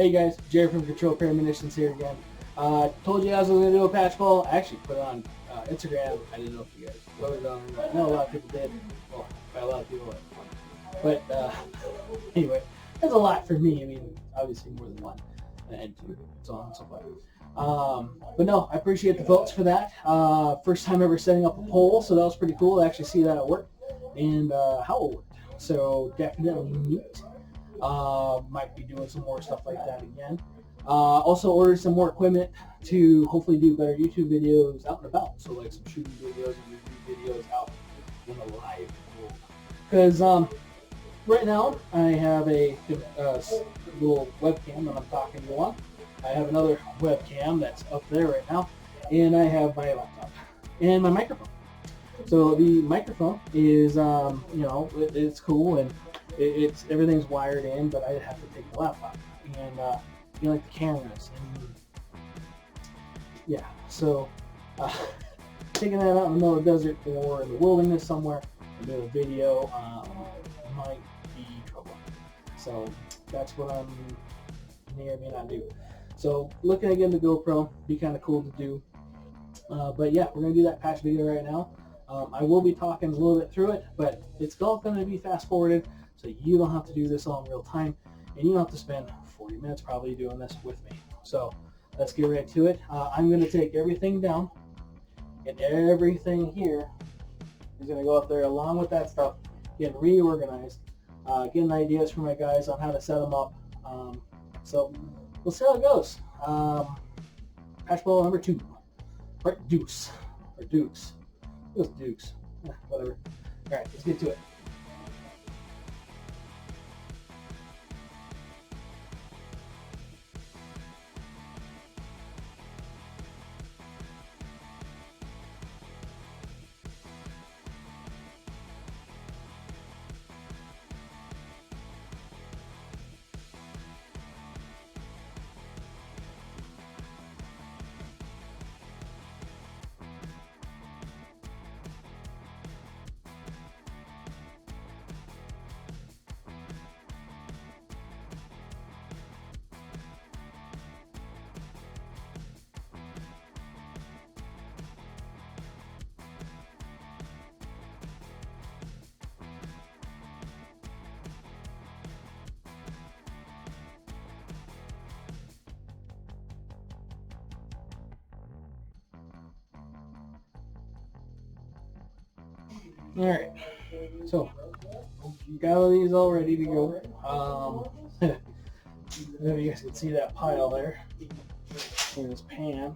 Hey guys, Jerry from Control Pair Munitions here again. Told you guys I was going to do a patch poll. I actually put it on Instagram. I didn't know if you guys voted on it. I know a lot of people did. Well, by a lot of people, but anyway, that's a lot for me. I mean, obviously more than one and two, so on and so forth. But no, I appreciate the votes for that. First time ever setting up a poll, so that was pretty cool to actually see that at work and how it worked. So definitely neat. Might be doing some more stuff like that again. Also ordered some more equipment to hopefully do better YouTube videos out and about. So like some shooting videos and review videos out in the live world. Because right now I have a little webcam that I'm talking to you on. I have another webcam that's up there right now. And I have my laptop and my microphone. So the microphone is, it's cool and it's everything's wired in, but I have to take the laptop and like the cameras and yeah. So taking that out in the middle of the desert or in the wilderness somewhere and doing a video might be trouble. So that's what I'm may or may not do. So looking at getting the GoPro, be kind of cool to do. But yeah, we're gonna do that patch video right now. I will be talking a little bit through it, but it's all going to be fast forwarded, so you don't have to do this all in real time, and you don't have to spend 40 minutes probably doing this with me. So let's get right to it. I'm going to take everything down, and everything here is going to go up there along with that stuff, getting reorganized, getting ideas from my guys on how to set them up. So we'll see how it goes. Patch ball number 2, part Deuce, or Dukes. It was Dukes. Whatever. Alright, let's get to it. Alright, so got all these all ready to go. There you guys can see that pile there in this pan.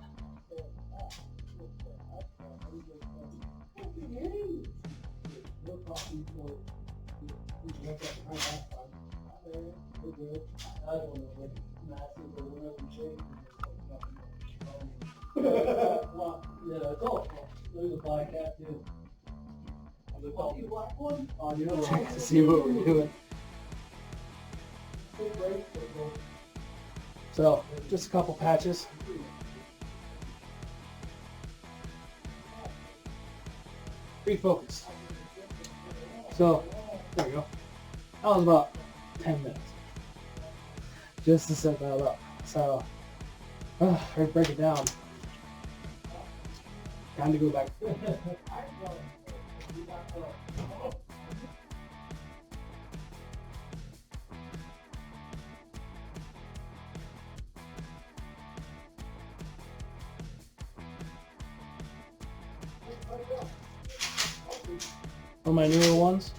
There's a black cat too. Check to see what we're doing. So, just a couple patches. Refocus. So, there we go. That was about 10 minutes. Just to set that up. So, to break it down. Time to go back. For my newer ones.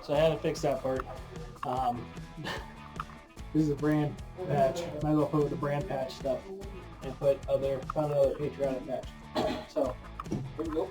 So I had to fix that part. Um, this is a brand patch. Might as well put with the brand patch stuff and found another patriotic patch. So here we go.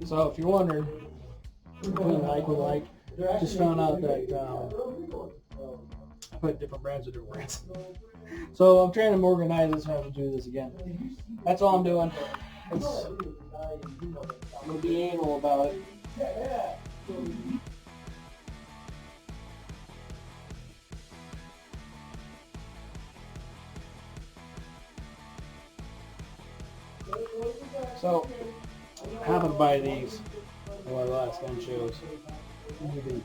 So if you're wondering, between like with like, just found out that I put different brands with different brands. So I'm trying to organize this and have to do this again. That's all I'm doing. I'm gonna be anal about it. So I happened to buy these in one of the last gun shows. These are the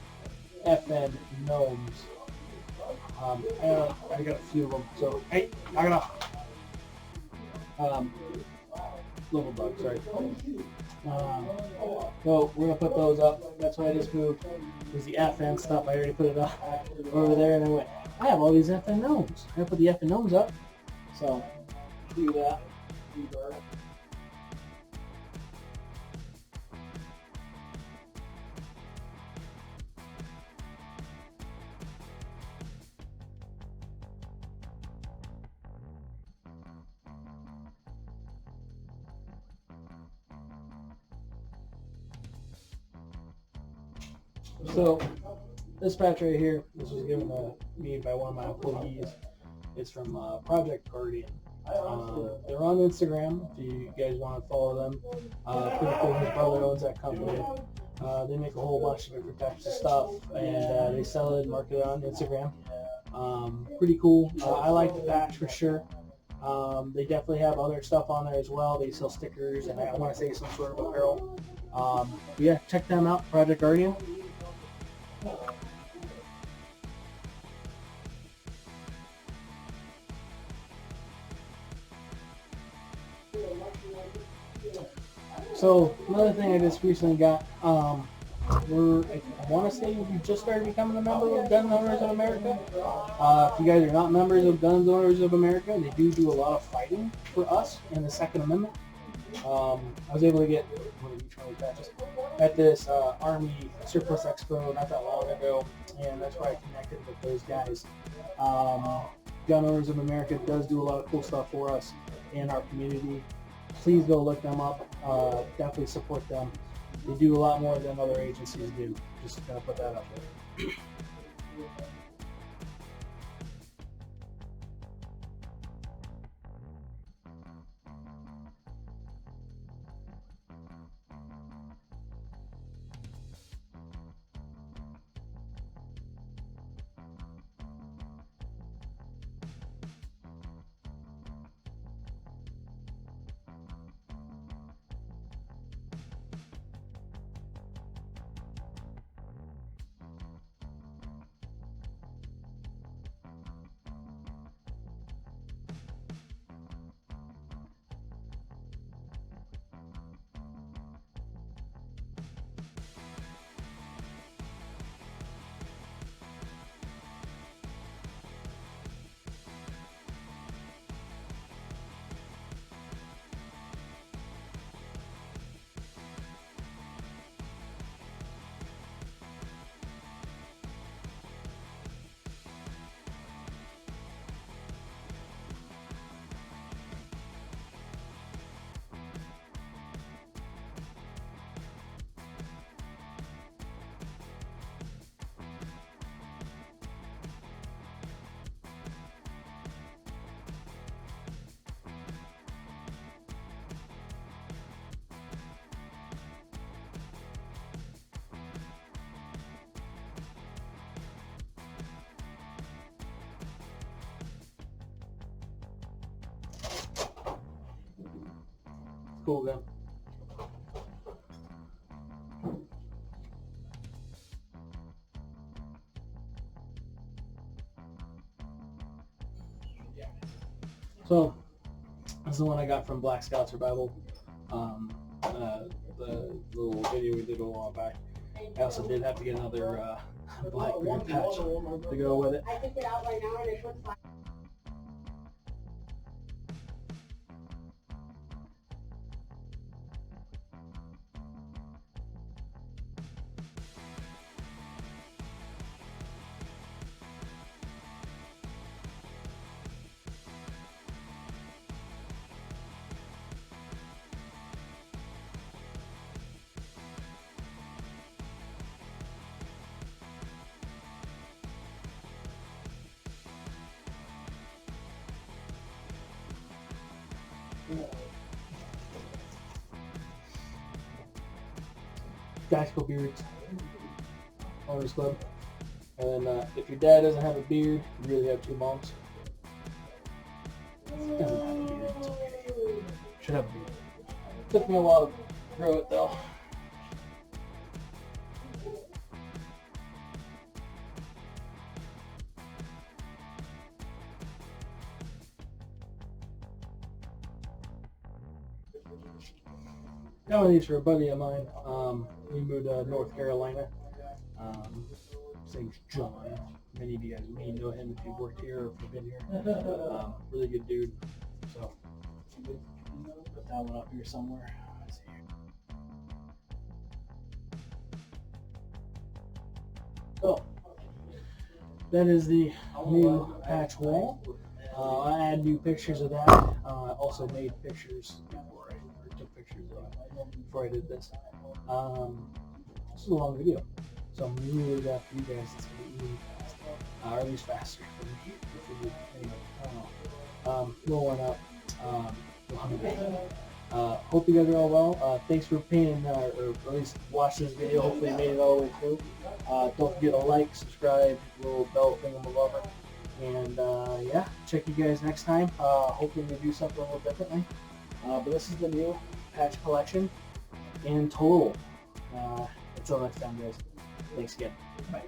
FN Gnomes. I got a few of them. So hey, knock it off. Little bug, sorry. So we're gonna put those up. That's why I just moved. Was the FN stuff. I already put it up over there, and I went, I have all these FN Gnomes. I gotta put the FN Gnomes up. So do that. So this patch right here, this was given to me by one of my employees. It's from Project Guardian. They're on Instagram if you guys want to follow them. Pretty cool. His brother owns that company. They make a whole bunch of different types of stuff, and they sell it and market it on Instagram. Pretty cool. I like the patch for sure. They definitely have other stuff on there as well. They sell stickers and I want to say some sort of apparel. Yeah, check them out, Project Guardian. So another thing I just recently got, I want to say we just started becoming a member of Gun Owners of America. If you guys are not members of Gun Owners of America, they do a lot of fighting for us in the Second Amendment. I was able to get one of each one of these patches at this Army Surplus Expo not that long ago, and that's why I connected with those guys. Gun Owners of America does do a lot of cool stuff for us in our community. Please go look them up. Definitely support them. They do a lot more than other agencies do. Just gonna put that out there. Cool gun. So this is the one I got from Black Scout Survival. The little video we did a while back. I also did have to get another blackberry patch to go with it. I took it out right now and it looks like. Tactical beards, Owners Club. And then if your dad doesn't have a beard, you really have two moms. Doesn't have a beard, it's okay. Should have a beard. Took me a while to grow it though. Got one of these for a buddy of mine. We moved to North Carolina. His name's John. Many of you guys may know him if you've worked here or if you've been here. Really good dude. So, put that one up here somewhere. Let's see here. So, that is the new patch wall. I had new pictures of that. I also made pictures before I took pictures before I did this. This is a long video, so I'm really glad for you guys. It's going to be really fast, or at least faster for me. Anyway, I don't know. We'll worn out. Hope you guys are all well. Thanks for paying, or at least watching this video. Hopefully you made it all the way through. Don't forget to like, subscribe, little bell thingamabobber. And yeah, check you guys next time. Hopefully we do something a little differently. But this is the new patch collection in total. Until next time, guys. Thanks again. Bye.